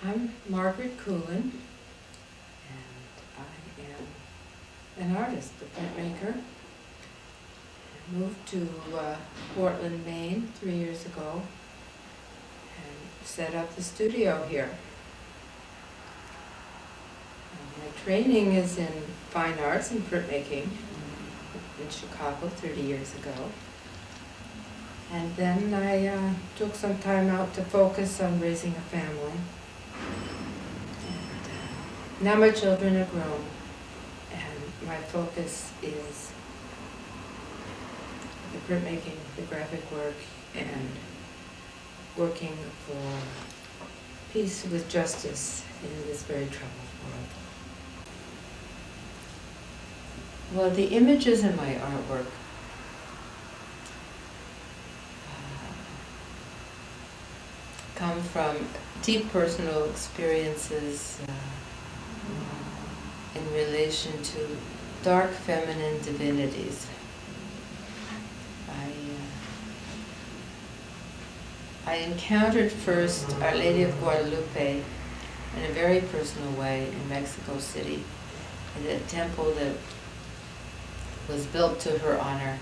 I'm Margaret Coolin, and I am an artist, a printmaker. I moved to Portland, Maine 3 years ago and set up the studio here. And my training is in fine arts and printmaking in Chicago 30 years ago. And then I took some time out to focus on raising a family. And now my children are grown, and my focus is the printmaking, the graphic work, and working for peace with justice in this very troubled world. Well, the images in my artwork come from deep personal experiences in relation to dark feminine divinities. I encountered first Our Lady of Guadalupe in a very personal way in Mexico City, at a temple that was built to her honor.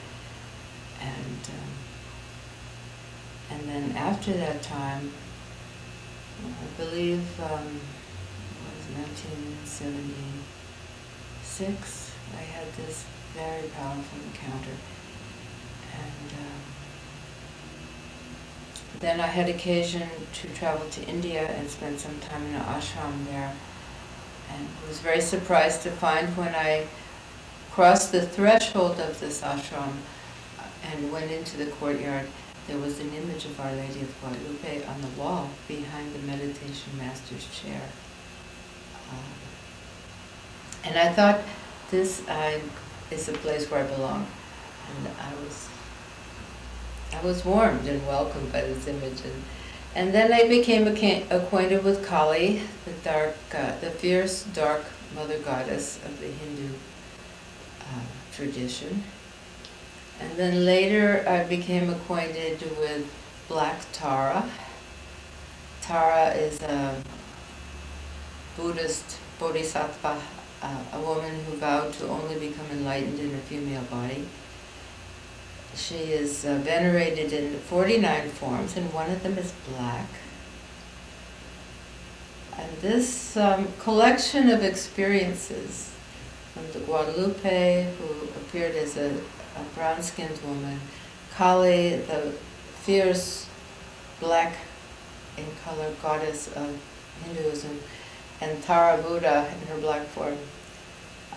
And then after that time, I believe it was 1976, I had this very powerful encounter. And then I had occasion to travel to India and spend some time in an ashram there, and was very surprised to find when I crossed the threshold of this ashram and went into the courtyard, there was an image of Our Lady of Guadalupe on the wall behind the meditation master's chair. And I thought, this is a place where I belong. And I was warmed and welcomed by this image. And then I became acquainted with Kali, the fierce, dark mother goddess of the Hindu tradition. And then later I became acquainted with Black Tara. Tara is a Buddhist bodhisattva, a woman who vowed to only become enlightened in a female body. She is venerated in 49 forms, and one of them is black. And this collection of experiences from the Guadalupe, who appeared as a brown-skinned woman, Kali, the fierce black in color goddess of Hinduism, and Tara Buddha in her black form,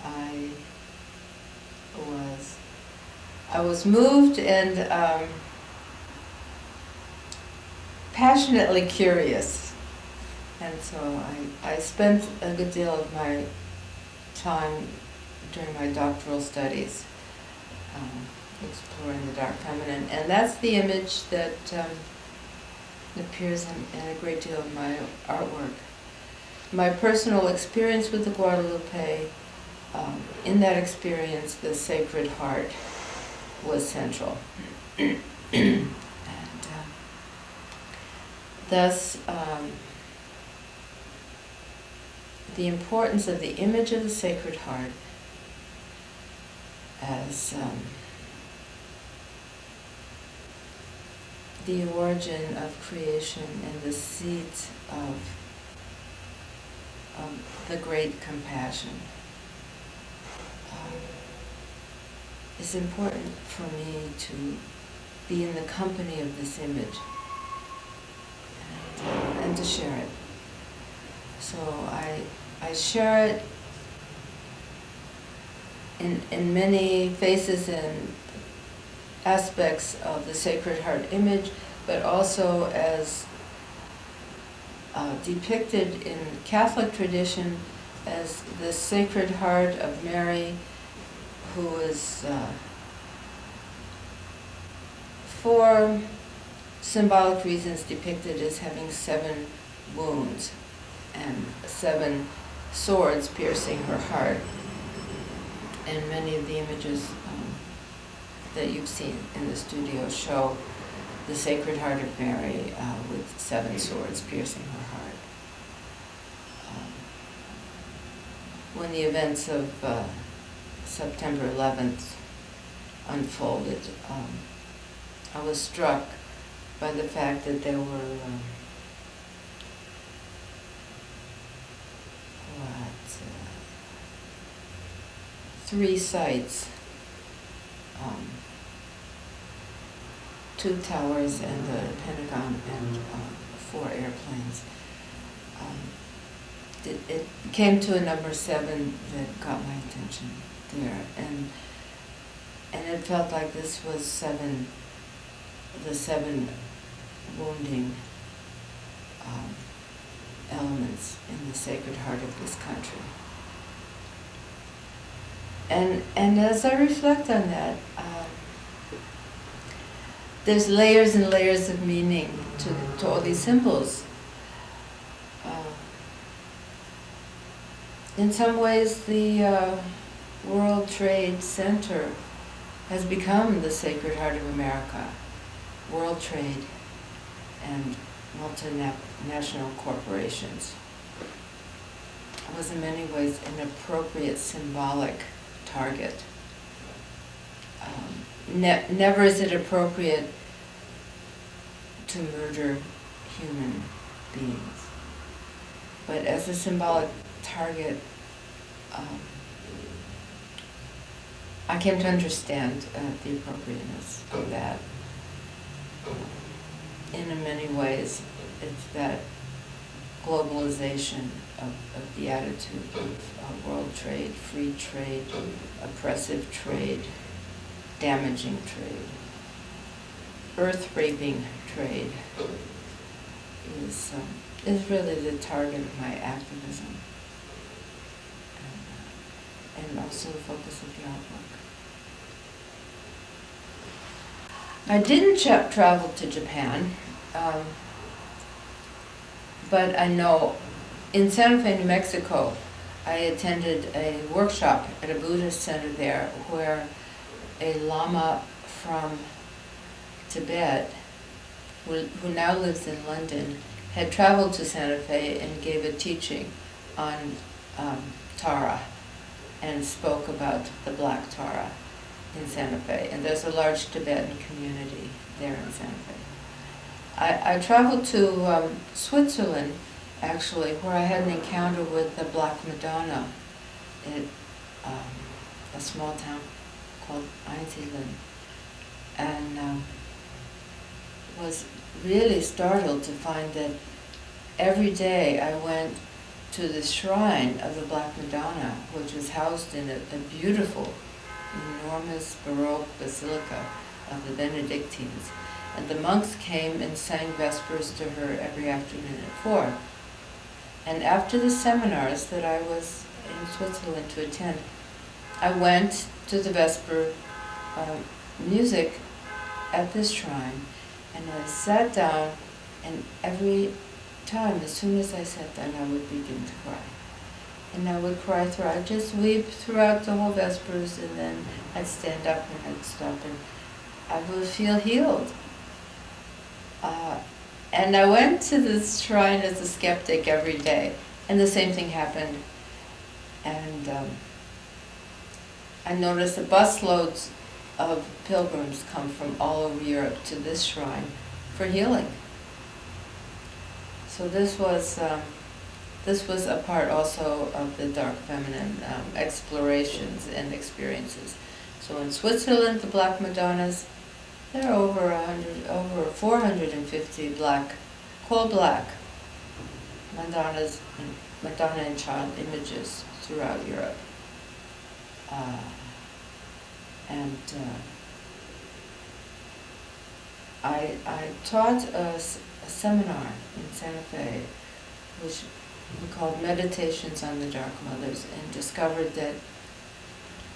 I was moved and passionately curious. And so I spent a good deal of my time during my doctoral studies exploring the dark feminine. And that's the image that appears in a great deal of my artwork. My personal experience with the Guadalupe, in that experience, the Sacred Heart was central. And thus, the importance of the image of the Sacred Heart as the origin of creation and the seeds of the great compassion is important for me to be in the company of this image and to share it. So I share it in many faces and aspects of the Sacred Heart image, but also as depicted in Catholic tradition as the Sacred Heart of Mary, who is for symbolic reasons depicted as having 7 wounds and 7 swords piercing her heart. And many of the images that you've seen in the studio show the Sacred Heart of Mary with 7 swords piercing her heart. when the events of September 11th unfolded, I was struck by the fact that there were 3 sites, 2 towers and the Pentagon and 4 airplanes. It came to a number 7 that got my attention there, and it felt like this was the 7 wounding elements in the Sacred Heart of this country. And as I reflect on that, there's layers and layers of meaning to all these symbols. In some ways, the World Trade Center has become the Sacred Heart of America. World trade and multinational corporations. It was in many ways an appropriate symbolic target. Never is it appropriate to murder human beings, but as a symbolic target, I came to understand the appropriateness of that. In many ways, it's that globalization of the attitude of world trade, free trade, oppressive trade, damaging trade, earth-raping trade is really the target of my activism, and also the focus of the artwork. I didn't travel to Japan, but I know in Santa Fe, New Mexico, I attended a workshop at a Buddhist center there where a Lama from Tibet, who now lives in London, had traveled to Santa Fe and gave a teaching on Tara and spoke about the Black Tara in Santa Fe. And there's a large Tibetan community there in Santa Fe. I traveled to Switzerland, actually, where I had an encounter with the Black Madonna in a small town called Einsiedeln, and was really startled to find that every day I went to the shrine of the Black Madonna, which was housed in a beautiful, enormous Baroque basilica of the Benedictines. And the monks came and sang Vespers to her every afternoon at 4. And after the seminars that I was in Switzerland to attend, I went to the Vesper music at this shrine, and I sat down, and every time, as soon as I sat down, I would begin to cry. And I would cry through, I'd just weep throughout the whole Vespers, and then I'd stand up and I'd stop, and I would feel healed. And I went to this shrine as a skeptic every day, and the same thing happened. And I noticed that busloads of pilgrims come from all over Europe to this shrine for healing. So this was a part also of the dark feminine explorations and experiences. So in Switzerland, the Black Madonnas, there are over 450 black, coal black Madonna and child images throughout Europe. I taught a seminar in Santa Fe, which we called Meditations on the Dark Mothers, and discovered that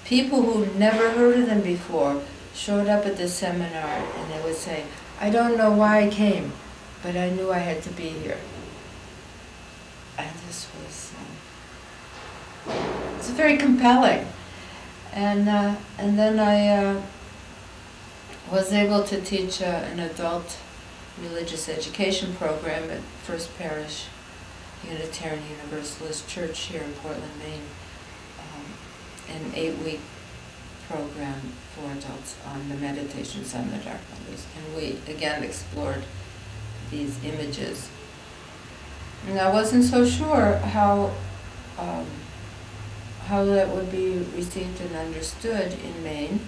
people who never heard of them before showed up at the seminar, and they would say, I don't know why I came, but I knew I had to be here. And this was it's very compelling. And then I was able to teach an adult religious education program at First Parish Unitarian Universalist Church here in Portland, Maine. an 8-week program for adults on the meditations on the dark mothers. And we again explored these images. And I wasn't so sure how that would be received and understood in Maine,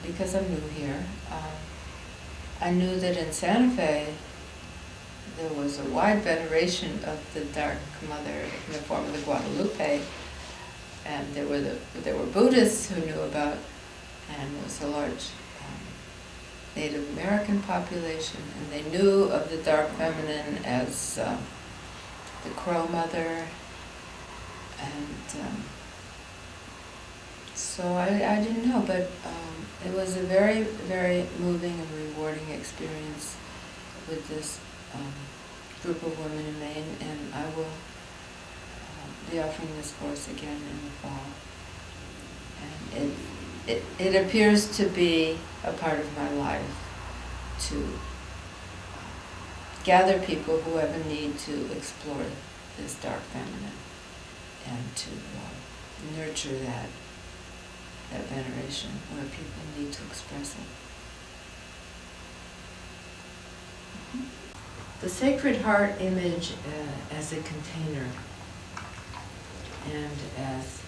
because I'm new here. I knew that in Santa Fe there was a wide veneration of the Dark Mother in the form of the Guadalupe, and there were Buddhists who knew about, and there was a large Native American population, and they knew of the Dark Feminine as the Crow Mother, and so I didn't know, but it was a very, very moving and rewarding experience with this group of women in Maine, and I will be offering this course again in the fall. And it appears to be a part of my life to gather people who have a need to explore this dark feminine and to nurture that veneration where people need to express it. The Sacred Heart image as a container and as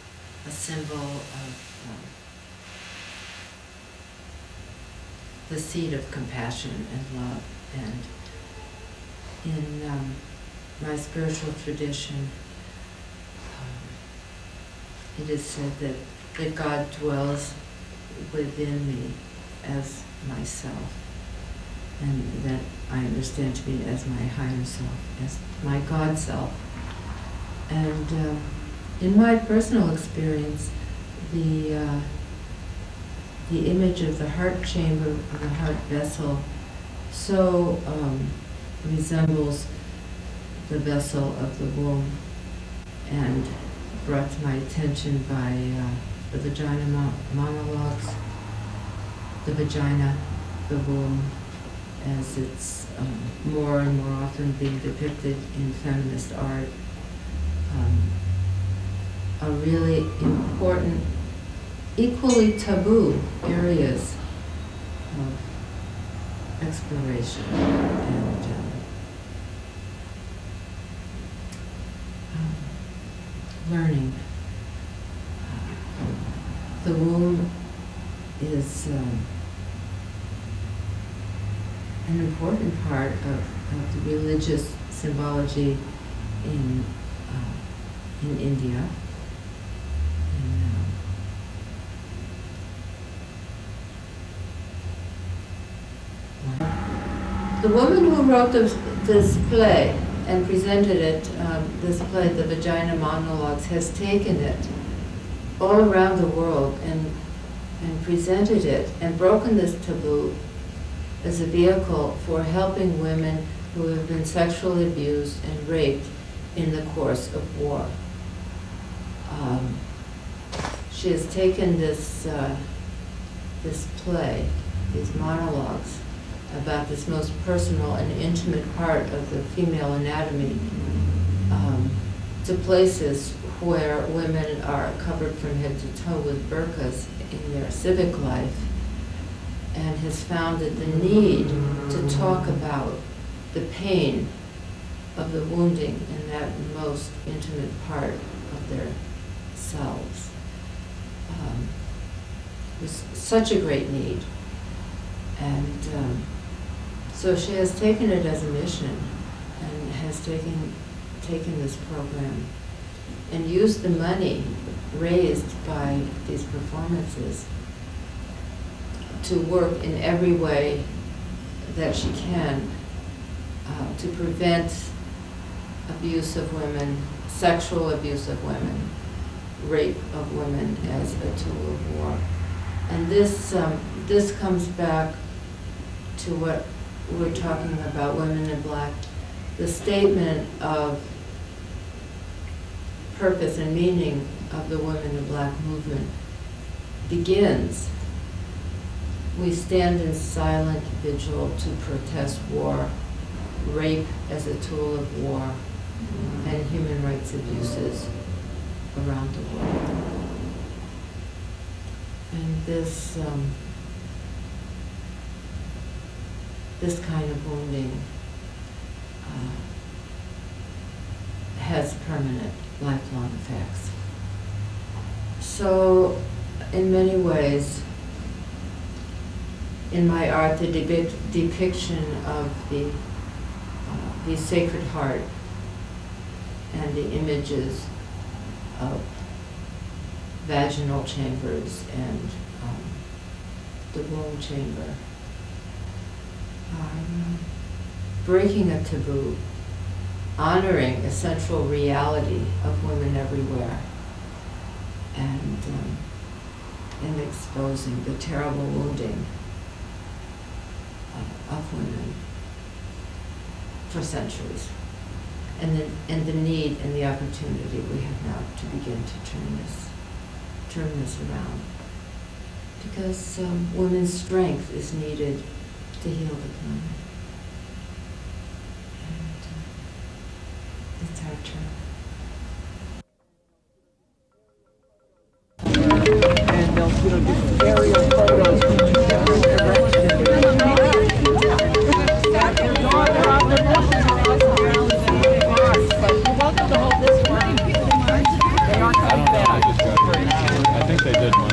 a symbol of the seed of compassion and love. And in my spiritual tradition, it is said that God dwells within me as myself, and that I understand to be as my higher self, as my God self. And in my personal experience, the image of the heart chamber, of the heart vessel, so resembles the vessel of the womb, and brought to my attention by the vagina monologues, the vagina, the womb, as it's more and more often being depicted in feminist art, are really important, equally taboo areas of exploration and learning. The womb is an important part of the religious symbology in India. The woman who wrote this play and presented it, this play, The Vagina Monologues, has taken it all around the world and presented it and broken this taboo as a vehicle for helping women who have been sexually abused and raped in the course of war. She has taken this play, these monologues, about this most personal and intimate part of the female anatomy, to places where women are covered from head to toe with burqas in their civic life, and has found that the need to talk about the pain of the wounding in that most intimate part of their selves was such a great need. And so she has taken it as a mission and has taken this program and used the money raised by these performances to work in every way that she can to prevent abuse of women, sexual abuse of women, rape of women as a tool of war. And this comes back to what we're talking about, women in black. The statement of purpose and meaning of the Women in Black movement begins. We stand in silent vigil to protest war, rape as a tool of war, and human rights abuses around the world. And this kind of wounding has permanent, lifelong effects. So, in many ways, in my art, the depiction of the Sacred Heart and the images of vaginal chambers and the womb chamber are breaking a taboo, honoring a central reality of women everywhere, and exposing the terrible wounding of women for centuries, and the need and the opportunity we have now to begin to turn this around, because women's strength is needed to heal the planet, and it's our turn. And they'll, do aerial photos from different directions. But you're welcome to hold this one. They aren't I don't know, I just got it. I think they did one.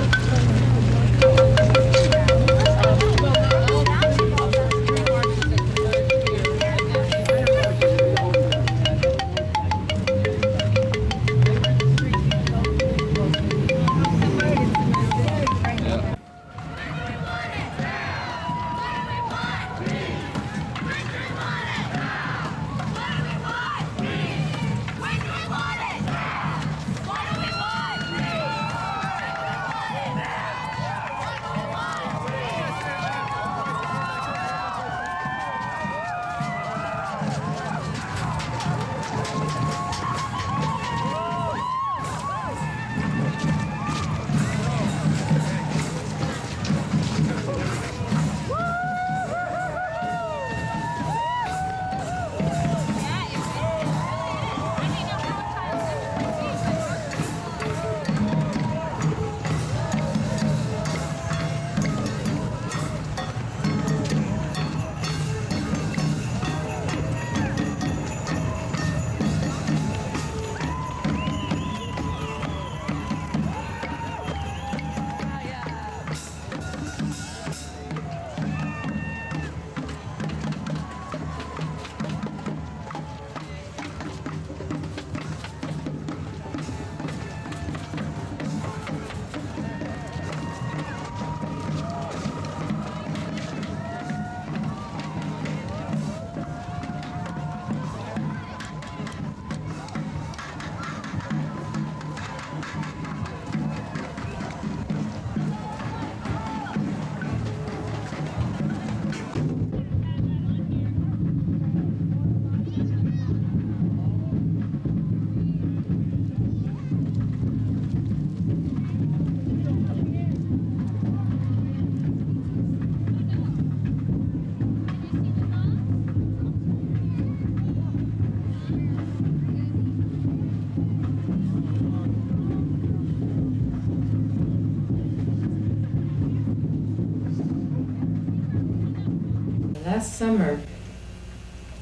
Last summer,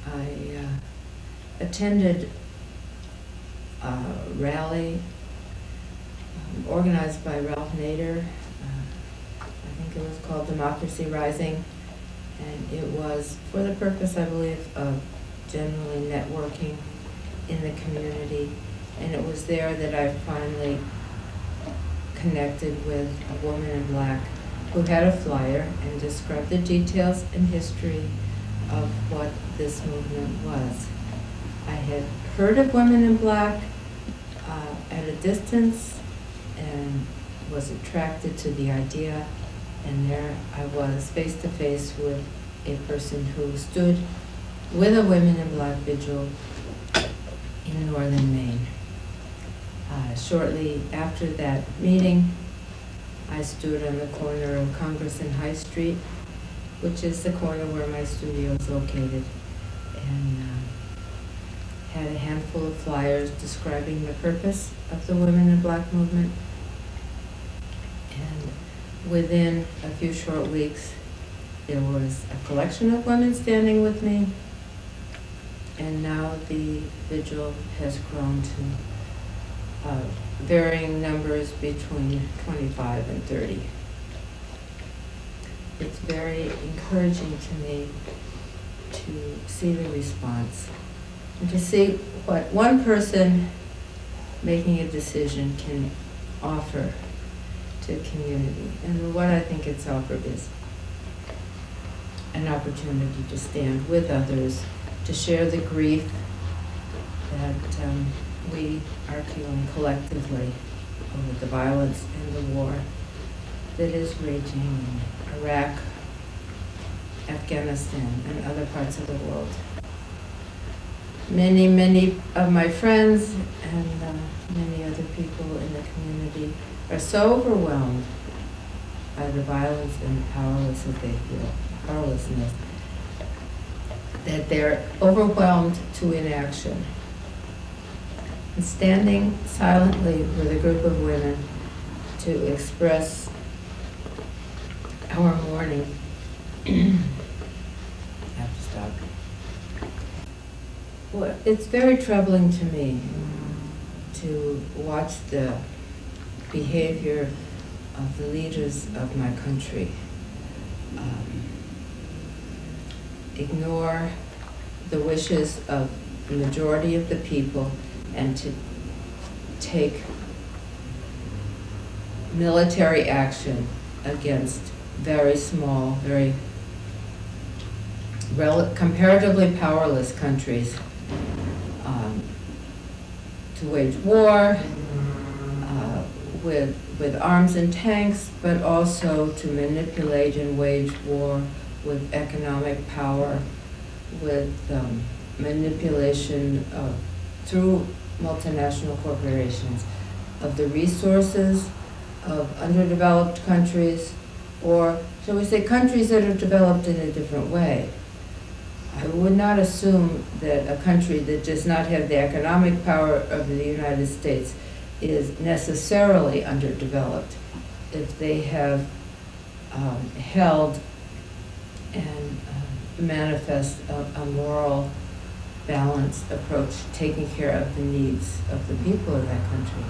I attended a rally organized by Ralph Nader. I think it was called Democracy Rising, and it was for the purpose, I believe, of generally networking in the community. And it was there that I finally connected with a woman in black who had a flyer and described the details and history of what this movement was. I had heard of Women in Black at a distance and was attracted to the idea, and there I was face to face with a person who stood with a Women in Black vigil in northern Maine. Shortly after that meeting, I stood on the corner of Congress and High Street, which is the corner where my studio is located, and had a handful of flyers describing the purpose of the Women in Black movement. And within a few short weeks, there was a collection of women standing with me, and now the vigil has grown to varying numbers between 25 and 30. It's very encouraging to me to see the response and to see what one person making a decision can offer to community. And what I think it's offered is an opportunity to stand with others, to share the grief that we are feeling collectively over the violence and the war that is raging in Iraq, Afghanistan, and other parts of the world. Many of my friends and many other people in the community are so overwhelmed by the violence and the powerlessness, that they're overwhelmed to inaction. And standing silently with a group of women to express our mourning. I have to stop. Well, it's very troubling to me to watch the behavior of the leaders of my country ignore the wishes of the majority of the people and to take military action against very small, very comparatively powerless countries to wage war with arms and tanks, but also to manipulate and wage war with economic power, with manipulation through multinational corporations of the resources of underdeveloped countries, or shall we say countries that are developed in a different way. I would not assume that a country that does not have the economic power of the United States is necessarily underdeveloped if they have held and manifest a moral, balanced approach to taking care of the needs of the people of that country.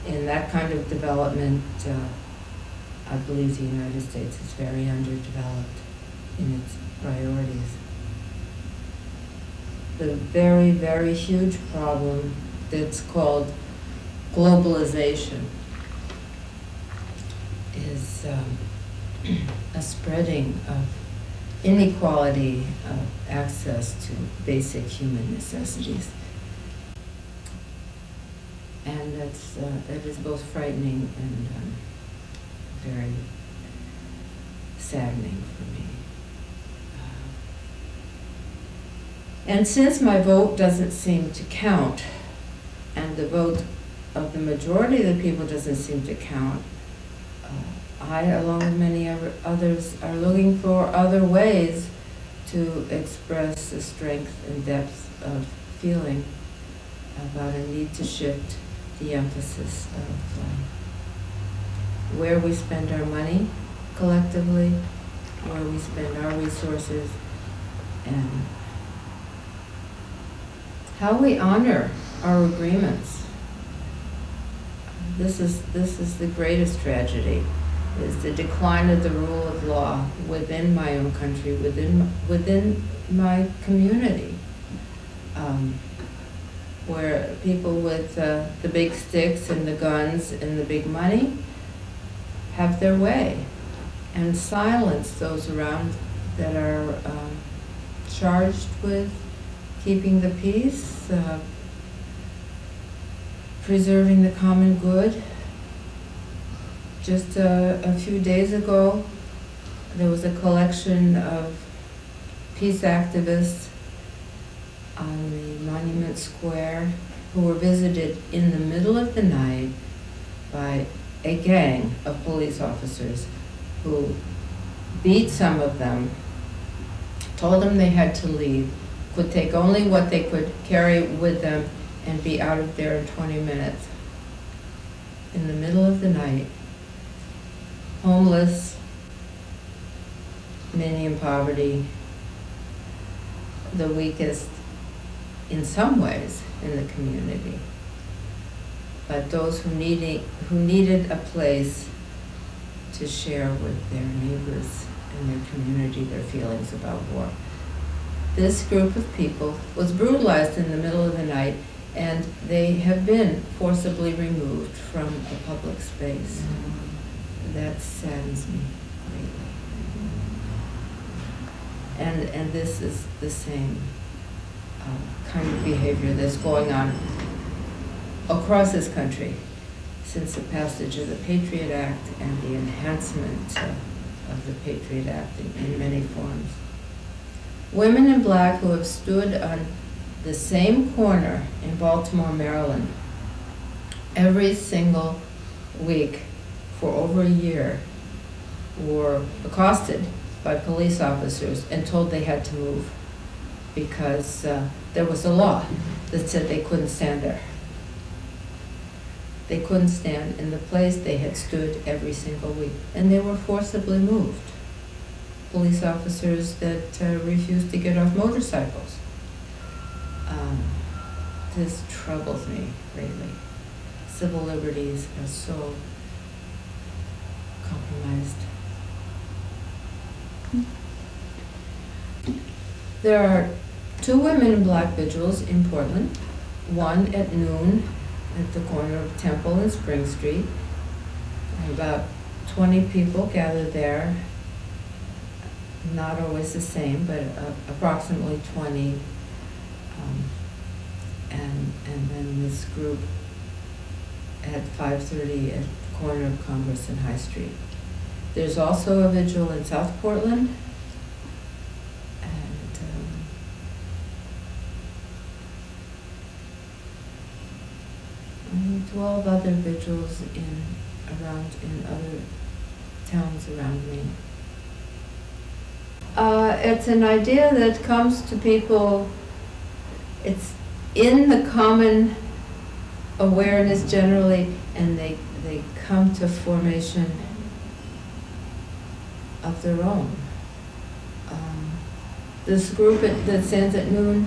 In that kind of development, I believe the United States is very underdeveloped in its priorities. The very, very huge problem that's called globalization is a spreading of inequality of access to basic human necessities. And that is both frightening and very saddening for me. And since my vote doesn't seem to count, and the vote of the majority of the people doesn't seem to count, I, along with many others, are looking for other ways to express the strength and depth of feeling about a need to shift the emphasis of where we spend our money collectively, where we spend our resources, and how we honor our agreements. This is the greatest tragedy, is the decline of the rule of law within my own country, within my community, where people with the big sticks and the guns and the big money have their way and silence those around that are charged with keeping the peace, preserving the common good. Just a few days ago, there was a collection of peace activists on the Monument Square who were visited in the middle of the night by a gang of police officers who beat some of them, told them they had to leave, could take only what they could carry with them, and be out of there in 20 minutes. In the middle of the night, homeless, many in poverty, the weakest in some ways in the community, but those who needed a place to share with their neighbors and their community their feelings about war. This group of people was brutalized in the middle of the night, and they have been forcibly removed from a public space. That saddens me greatly. And this is the same kind of behavior that's going on across this country since the passage of the Patriot Act and the enhancement of the Patriot Act in many forms. Women in black who have stood on the same corner in Baltimore, Maryland, every single week for over a year were accosted by police officers and told they had to move because there was a law that said they couldn't stand there. They couldn't stand in the place they had stood every single week, and they were forcibly moved. Police officers that refused to get off motorcycles. This troubles me greatly. Civil liberties are so compromised. There are 2 women in black vigils in Portland, one at noon at the corner of Temple and Spring Street. About 20 people gathered there, not always the same, but approximately 20. And then this group at 5:30 at the corner of Congress and High Street. There's also a vigil in South Portland, and 12 other vigils in other towns around me. It's an idea that comes to people, it's in the common awareness generally, and they come to formation of their own. This group that stands at noon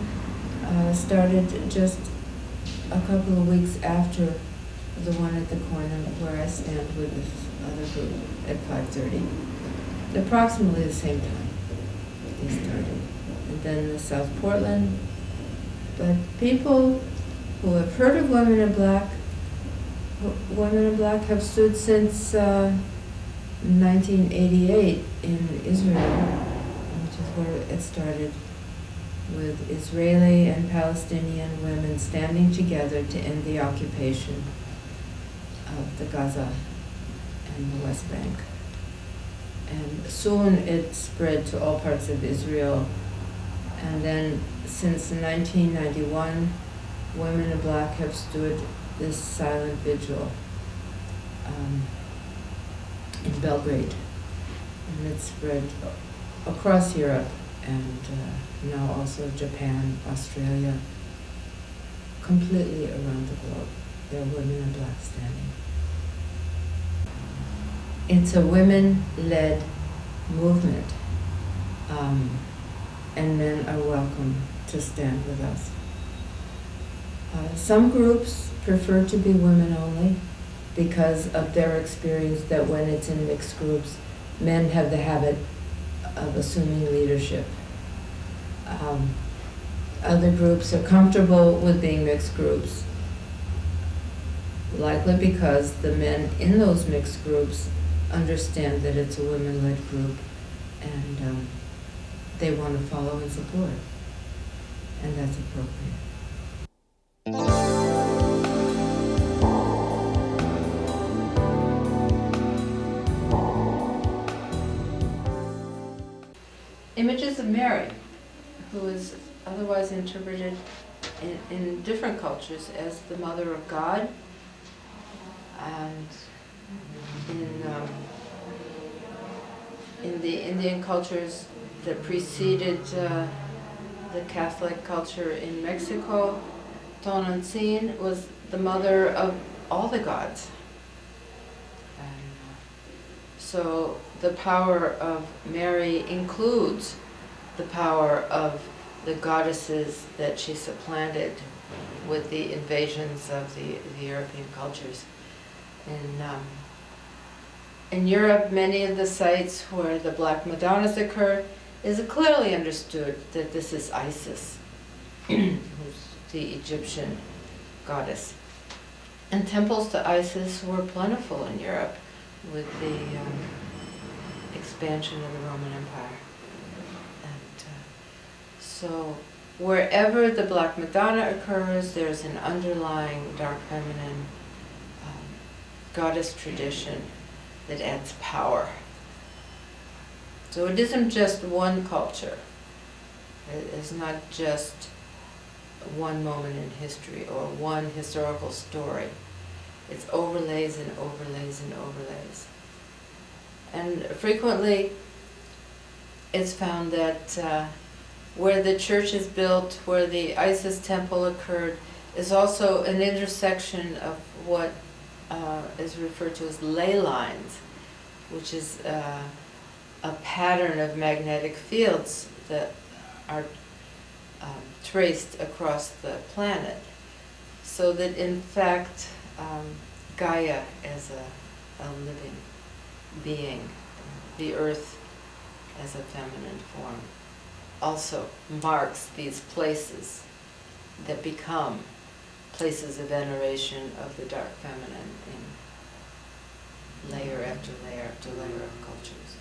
started just a couple of weeks after the one at the corner where I stand with this other group at 5:30. Approximately the same time they started. And then the South Portland. But people who have heard of Women in Black have stood since 1988 in Israel, which is where it started, with Israeli and Palestinian women standing together to end the occupation of the Gaza and the West Bank. And soon it spread to all parts of Israel. And then since 1991, Women in Black have stood this silent vigil in Belgrade. And it spread across Europe and now also Japan, Australia, completely around the globe. There are Women in Black standing. It's a women-led movement, and men are welcome to stand with us. Some groups prefer to be women only because of their experience that when it's in mixed groups, men have the habit of assuming leadership. Other groups are comfortable with being mixed groups, likely because the men in those mixed groups understand that it's a women-led group, and they want to follow and support, and that's appropriate. Images of Mary, who is otherwise interpreted in different cultures as the Mother of God, and in the Indian cultures that preceded the Catholic culture in Mexico, Tonantzin was the mother of all the gods. And So the power of Mary includes the power of the goddesses that she supplanted with the invasions of the European cultures. In Europe, many of the sites where the Black Madonnas occur, is clearly understood that this is Isis, who's the Egyptian goddess. And temples to Isis were plentiful in Europe with the expansion of the Roman Empire. And so wherever the Black Madonna occurs, there's an underlying dark feminine goddess tradition that adds power. So it isn't just one culture. It is not just one moment in history or one historical story. It's overlays and overlays and overlays. And frequently it's found that where the church is built, where the Isis temple occurred, is also an intersection of what is referred to as ley lines, which is a pattern of magnetic fields that are traced across the planet. So that in fact, Gaia as a living being, the earth as a feminine form, also marks these places that become places of veneration of the dark feminine in layer after layer after layer of cultures.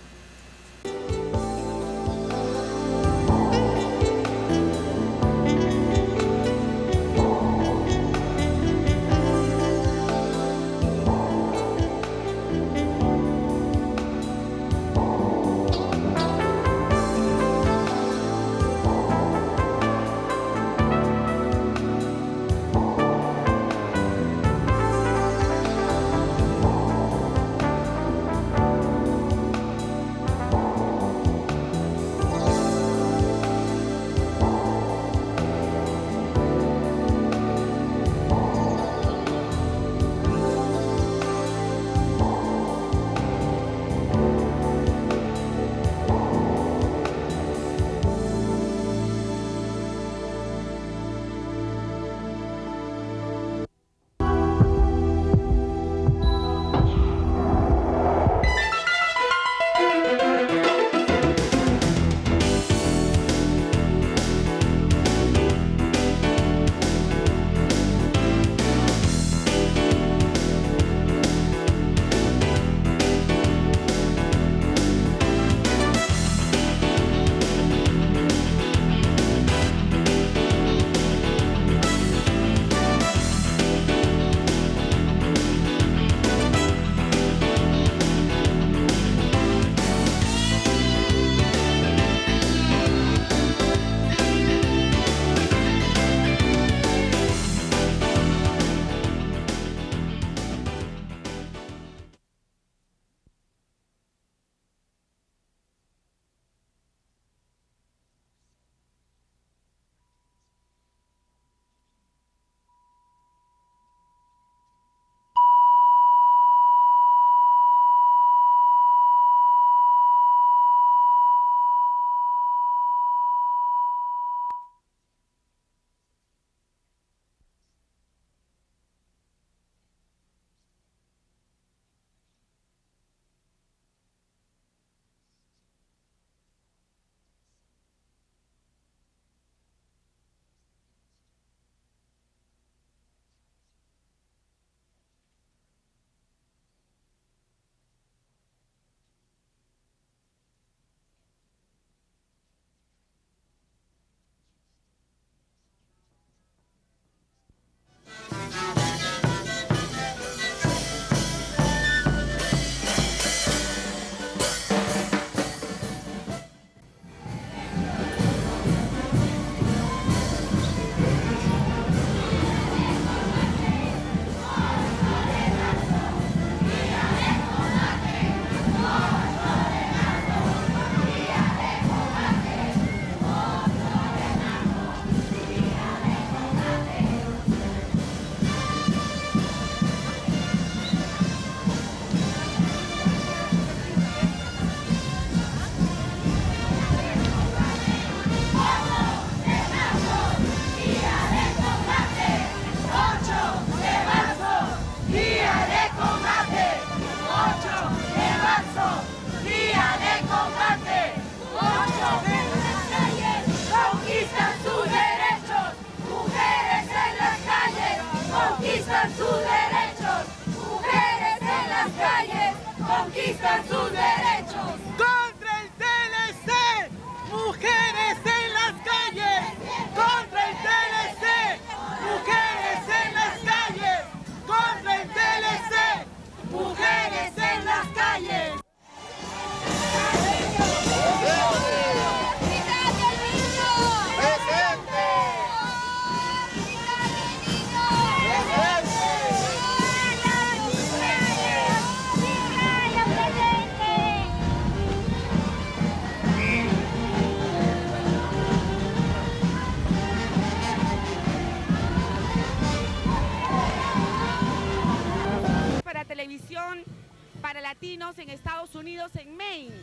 latinos en Estados Unidos, en Maine.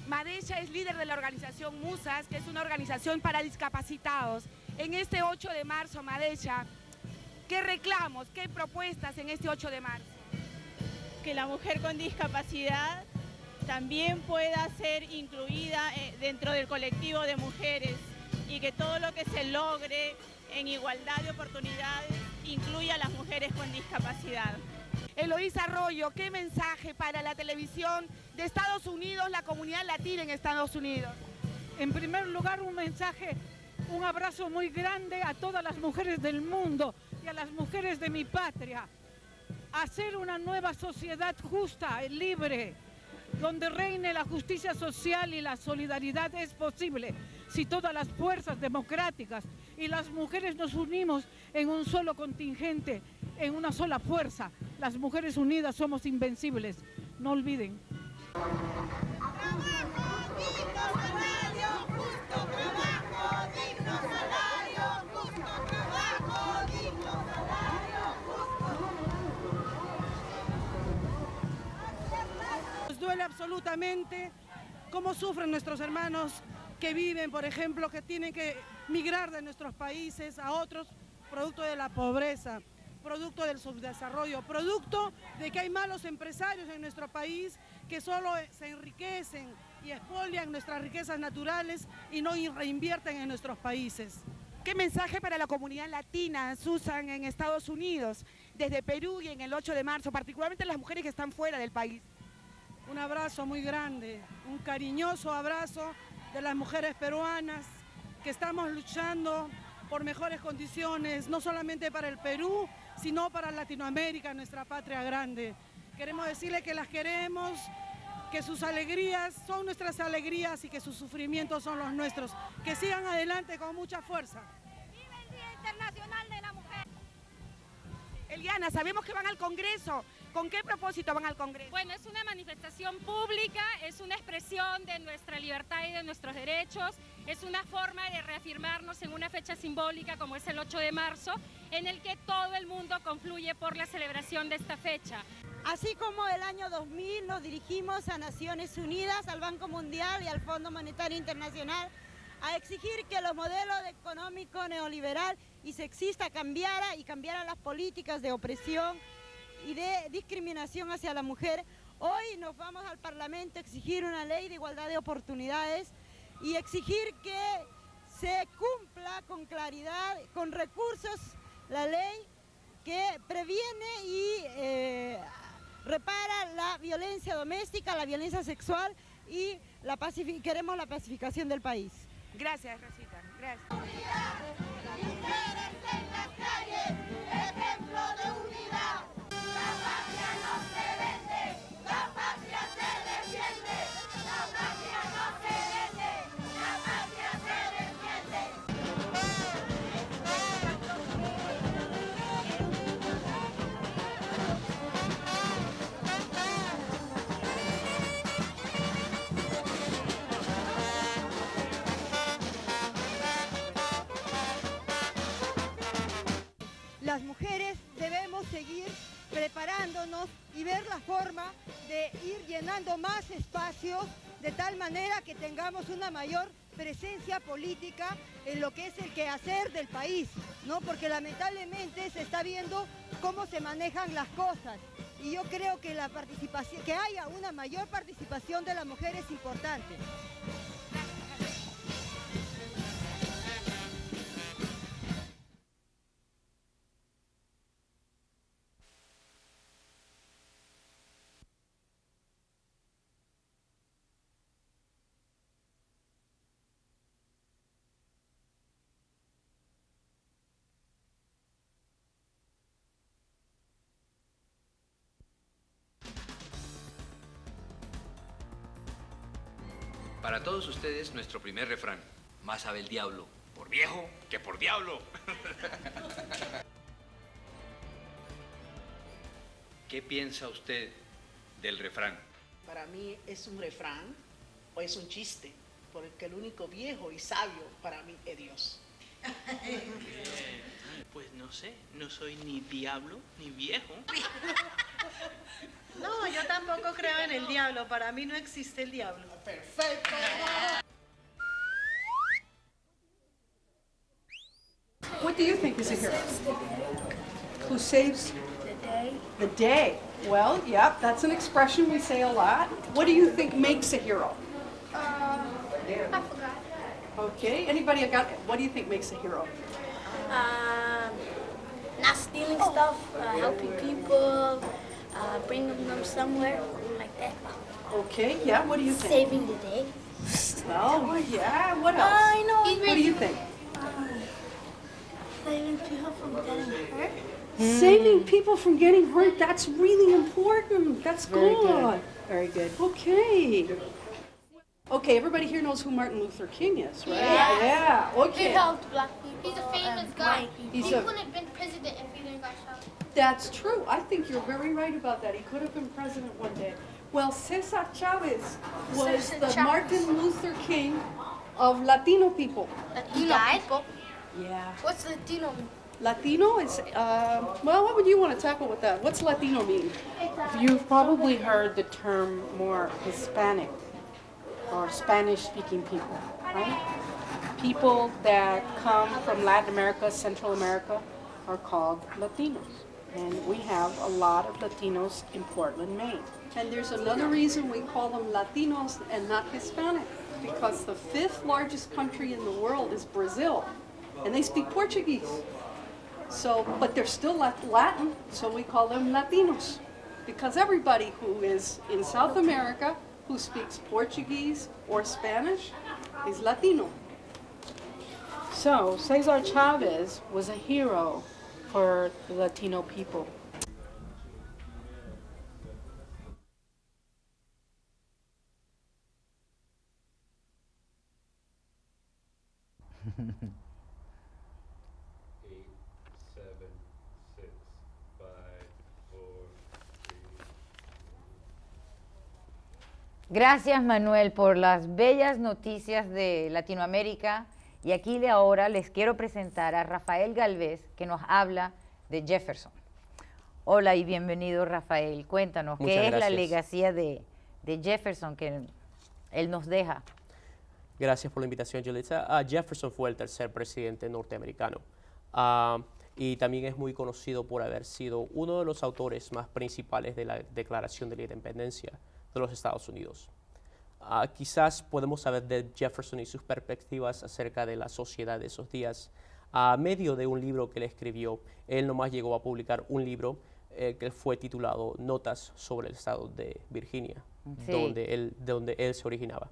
Madesha es líder de la organización Musas, que es una organización para discapacitados. En este 8 de marzo, Madesha, ¿qué reclamos, qué propuestas en este 8 de marzo? Que la mujer con discapacidad también pueda ser incluida dentro del colectivo de mujeres y que todo lo que se logre en igualdad de oportunidades incluya a las mujeres con discapacidad. Eloísa Arroyo, ¿qué mensaje para la televisión de Estados Unidos, la comunidad latina en Estados Unidos? En primer lugar, un mensaje, un abrazo muy grande a todas las mujeres del mundo y a las mujeres de mi patria. Hacer una nueva sociedad justa, libre, donde reine la justicia social y la solidaridad es posible si todas las fuerzas democráticas y las mujeres nos unimos en un solo contingente, en una sola fuerza. Las mujeres unidas somos invencibles, no olviden. Nos duele absolutamente cómo sufren nuestros hermanos que viven, por ejemplo, que tienen que migrar de nuestros países a otros, producto de la pobreza, producto del subdesarrollo, producto de que hay malos empresarios en nuestro país que solo se enriquecen y expolian nuestras riquezas naturales y no reinvierten en nuestros países. ¿Qué mensaje para la comunidad latina, Susan, en Estados Unidos, desde Perú y en el 8 de marzo, particularmente las mujeres que están fuera del país? Un abrazo muy grande, un cariñoso abrazo de las mujeres peruanas que estamos luchando por mejores condiciones, no solamente para el Perú, sino para Latinoamérica, nuestra patria grande. Queremos decirle que las queremos, que sus alegrías son nuestras alegrías y que sus sufrimientos son los nuestros. Que sigan adelante con mucha fuerza. ¡Viva el Día Internacional de la Mujer! Eliana, sabemos que van al Congreso. ¿Con qué propósito van al Congreso? Bueno, es una manifestación pública, es una expresión de nuestra libertad y de nuestros derechos, es una forma de reafirmarnos en una fecha simbólica como es el 8 de marzo, en el que todo el mundo confluye por la celebración de esta fecha. Así como el año 2000 nos dirigimos a Naciones Unidas, al Banco Mundial y al Fondo Monetario Internacional a exigir que los modelos económico neoliberal y sexista cambiaran las políticas de opresión y de discriminación hacia la mujer. Hoy nos vamos al Parlamento a exigir una ley de igualdad de oportunidades y exigir que se cumpla con claridad, con recursos, la ley que previene y repara la violencia doméstica, la violencia sexual y queremos la pacificación del país. Gracias, Rosita. Gracias. Mujeres en las calles, ejemplo de unidad. La patria no se vende, la patria se defiende. La patria no se vende, la patria se defiende. Las mujeres debemos seguir preparándonos y ver la forma de ir llenando más espacios de tal manera que tengamos una mayor presencia política en lo que es el quehacer del país, ¿no? Porque lamentablemente se está viendo cómo se manejan las cosas y yo creo que que haya una mayor participación de la mujer es importante. Para todos ustedes, nuestro primer refrán. Más sabe el diablo por viejo que por diablo. ¿Qué piensa usted del refrán? Para mí es un refrán o es un chiste, porque el único viejo y sabio para mí es Dios. Pues no. no sé, no soy ni diablo ni viejo. No, yo tampoco creo en el diablo. Para mí no existe el diablo. Perfecto. What do you think is a hero? Who saves the day? Well, yep, that's an expression we say a lot. What do you think makes a hero? I forgot. Okay, anybody got, what do you think makes a hero? Not stealing stuff, helping people, bringing them somewhere, like that. Okay, yeah, what do you think? Saving the day. Well, yeah, what else? I know. What do you think? Saving people from getting hurt. Saving people from getting hurt, that's really important. That's good. Very good. Okay. Okay, everybody here knows who Martin Luther King is, right? Yes. Yeah, He okay. helped black people. He's a famous guy. He's He a- wouldn't have been president if he didn't got shot. That's true. I think you're very right about that. He could have been president one day. Well, Cesar Chavez was Cesar the Chavez. Martin Luther King of Latino people. Latino people? Yeah. What's Latino mean? Latino is, well, what would you want to tackle with that? What's Latino mean? You've probably heard the term more Hispanic or Spanish-speaking people, right? People that come from Latin America, Central America, are called Latinos. And we have a lot of Latinos in Portland, Maine. And there's another reason we call them Latinos and not Hispanic, because the 5th largest country in the world is Brazil, and they speak Portuguese. So, but they're still Latin, so we call them Latinos, because everybody who is in South America who speaks Portuguese or Spanish is Latino. So, Cesar Chavez was a hero for the Latino people. Gracias, Manuel, por las bellas noticias de Latinoamérica. Y aquí ahora les quiero presentar a Rafael Galvez, que nos habla de Jefferson. Hola y bienvenido, Rafael. Cuéntanos, Muchas ¿qué es la gracias. legacía de Jefferson que él nos deja? Gracias por la invitación, Yulitza. Jefferson fue el tercer presidente norteamericano y también es muy conocido por haber sido uno de los autores más principales de la Declaración de la Independencia de los Estados Unidos. Quizás podemos saber de Jefferson y sus perspectivas acerca de la sociedad de esos días a medio de un libro que él escribió. Él nomás llegó a publicar un libro que fue titulado Notas sobre el estado de Virginia, Sí. donde él se originaba.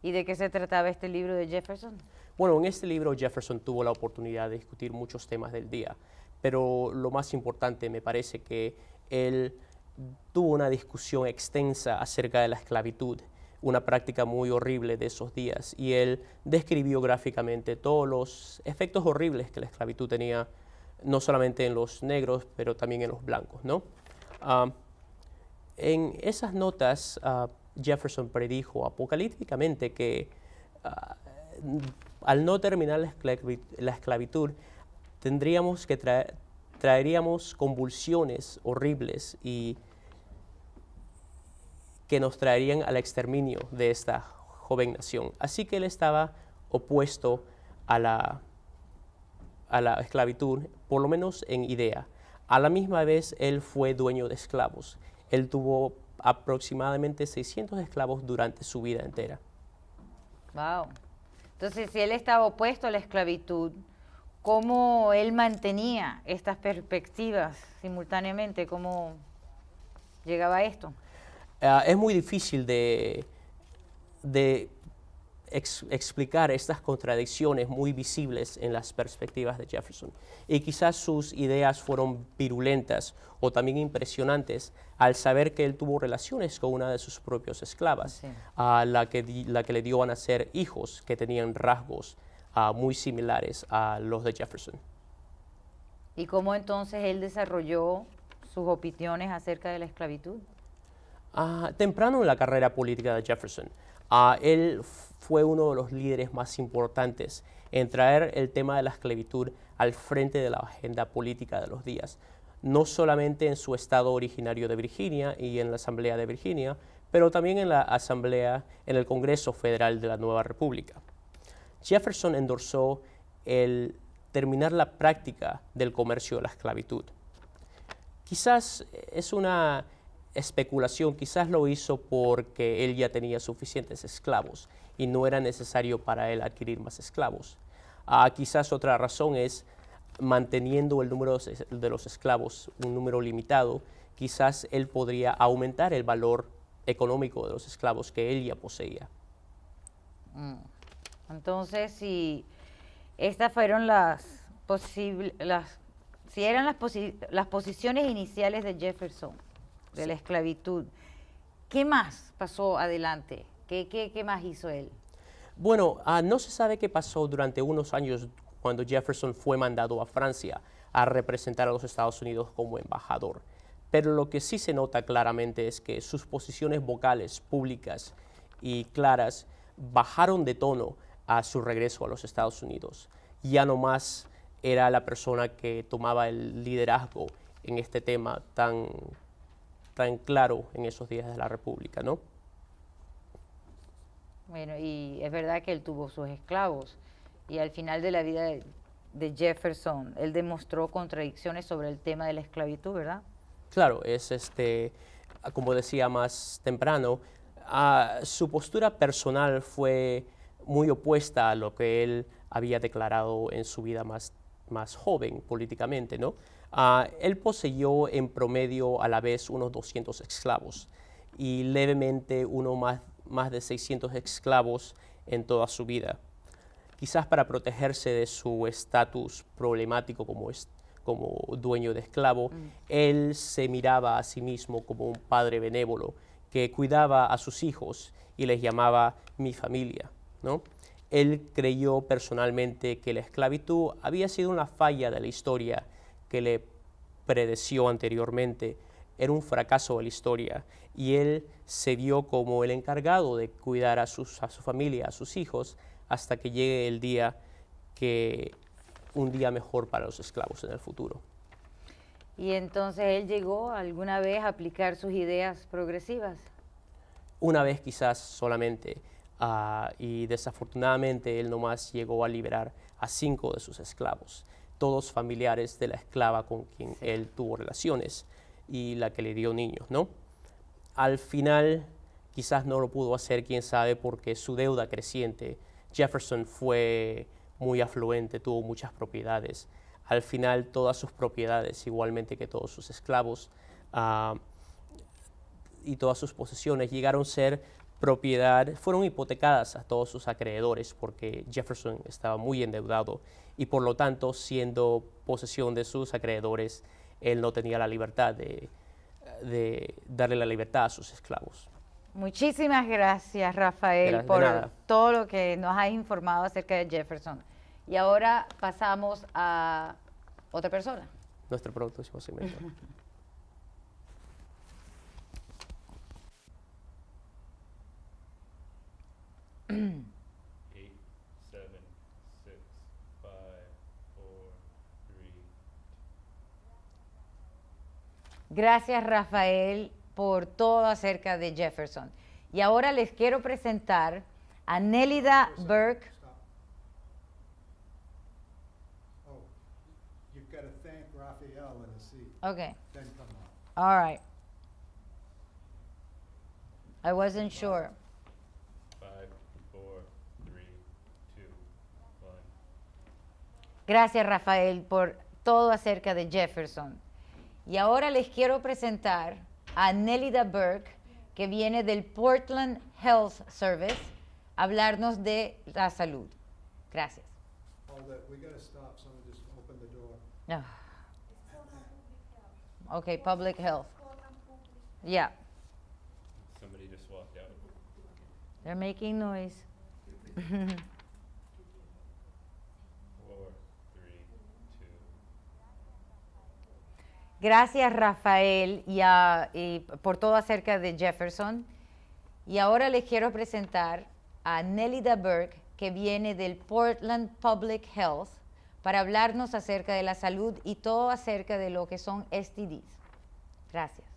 ¿Y de qué se trataba este libro de Jefferson? Bueno, en este libro Jefferson tuvo la oportunidad de discutir muchos temas del día, pero lo más importante me parece que él tuvo una discusión extensa acerca de la esclavitud, una práctica muy horrible de esos días, y él describió gráficamente todos los efectos horribles que la esclavitud tenía, no solamente en los negros, pero también en los blancos, ¿no? En esas notas, Jefferson predijo apocalípticamente que al no terminar la esclavitud, traeríamos convulsiones horribles y que nos traerían al exterminio de esta joven nación. Así que él estaba opuesto a la esclavitud, por lo menos en idea. A la misma vez, él fue dueño de esclavos. Él tuvo aproximadamente 600 esclavos durante su vida entera. Wow. Entonces, si él estaba opuesto a la esclavitud, ¿cómo él mantenía estas perspectivas simultáneamente? ¿Cómo llegaba a esto? Es muy difícil de explicar estas contradicciones muy visibles en las perspectivas de Jefferson. Y quizás sus ideas fueron virulentas o también impresionantes al saber que él tuvo relaciones con una de sus propias esclavas, Sí. la que le dio a nacer hijos que tenían rasgos muy similares a los de Jefferson. ¿Y cómo entonces él desarrolló sus opiniones acerca de la esclavitud? Temprano en la carrera política de Jefferson, él fue uno de los líderes más importantes en traer el tema de la esclavitud al frente de la agenda política de los días, no solamente en su estado originario de Virginia y en la Asamblea de Virginia, pero también en la Asamblea, en el Congreso Federal de la Nueva República. Jefferson endorsó el terminar la práctica del comercio de la esclavitud. Quizás es una especulación, quizás lo hizo porque él ya tenía suficientes esclavos y no era necesario para él adquirir más esclavos. Quizás otra razón es manteniendo el número de los esclavos un número limitado, quizás él podría aumentar el valor económico de los esclavos que él ya poseía. Entonces, si estas fueron las posiciones iniciales de Jefferson, de la esclavitud, ¿qué más pasó adelante? ¿Qué más hizo él? Bueno, no se sabe qué pasó durante unos años cuando Jefferson fue mandado a Francia a representar a los Estados Unidos como embajador. Pero lo que sí se nota claramente es que sus posiciones vocales públicas y claras bajaron de tono a su regreso a los Estados Unidos. Ya no más era la persona que tomaba el liderazgo en este tema tan claro en esos días de la República, ¿no? Bueno, y es verdad que él tuvo sus esclavos, y al final de la vida de Jefferson, él demostró contradicciones sobre el tema de la esclavitud, ¿verdad? Claro, como decía más temprano, su postura personal fue muy opuesta a lo que él había declarado en su vida más joven políticamente, ¿no? Él poseyó en promedio a la vez unos 200 esclavos y levemente más de 600 esclavos en toda su vida. Quizás para protegerse de su estatus problemático como dueño de esclavo, él se miraba a sí mismo como un padre benévolo que cuidaba a sus hijos y les llamaba mi familia, ¿no? Él creyó personalmente que la esclavitud había sido una falla de la historia que le predeció anteriormente, era un fracaso de la historia, y él se vio como el encargado de cuidar a su familia, a sus hijos, hasta que llegue el día un día mejor para los esclavos en el futuro. Y entonces él llegó alguna vez a aplicar sus ideas progresivas. Una vez quizás solamente, y desafortunadamente él nomás llegó a liberar a 5 de sus esclavos, todos familiares de la esclava con quien él tuvo relaciones y la que le dio niños, ¿no? Al final quizás no lo pudo hacer, quién sabe, porque su deuda creciente. Jefferson fue muy afluente, tuvo muchas propiedades. Al final todas sus propiedades, igualmente que todos sus esclavos y todas sus posesiones, llegaron a ser fueron hipotecadas a todos sus acreedores porque Jefferson estaba muy endeudado y por lo tanto, siendo posesión de sus acreedores, él no tenía la libertad de darle la libertad a sus esclavos. Muchísimas gracias, Rafael, por todo lo que nos has informado acerca de Jefferson. Y ahora pasamos a otra persona. Nuestro próximo segmento. Gracias, Rafael, por todo acerca de Jefferson. Y ahora les quiero presentar a Nélida Burke. Okay. All right. I wasn't sure. 5, 4, 3, 2, 1. Gracias, Rafael, por todo acerca de Jefferson. Y ahora les quiero presentar a Nélida Burke, que viene del Portland Health Service, a hablarnos de la salud. Gracias. Okay, public health. Yeah. Somebody just walked out. They're making noise. 4, 3, 2. Gracias, Rafael, y por todo acerca de Jefferson. Y ahora les quiero presentar a Nélida Burke, que viene del Portland Public Health para hablarnos acerca de la salud y todo acerca de lo que son STDs. Gracias.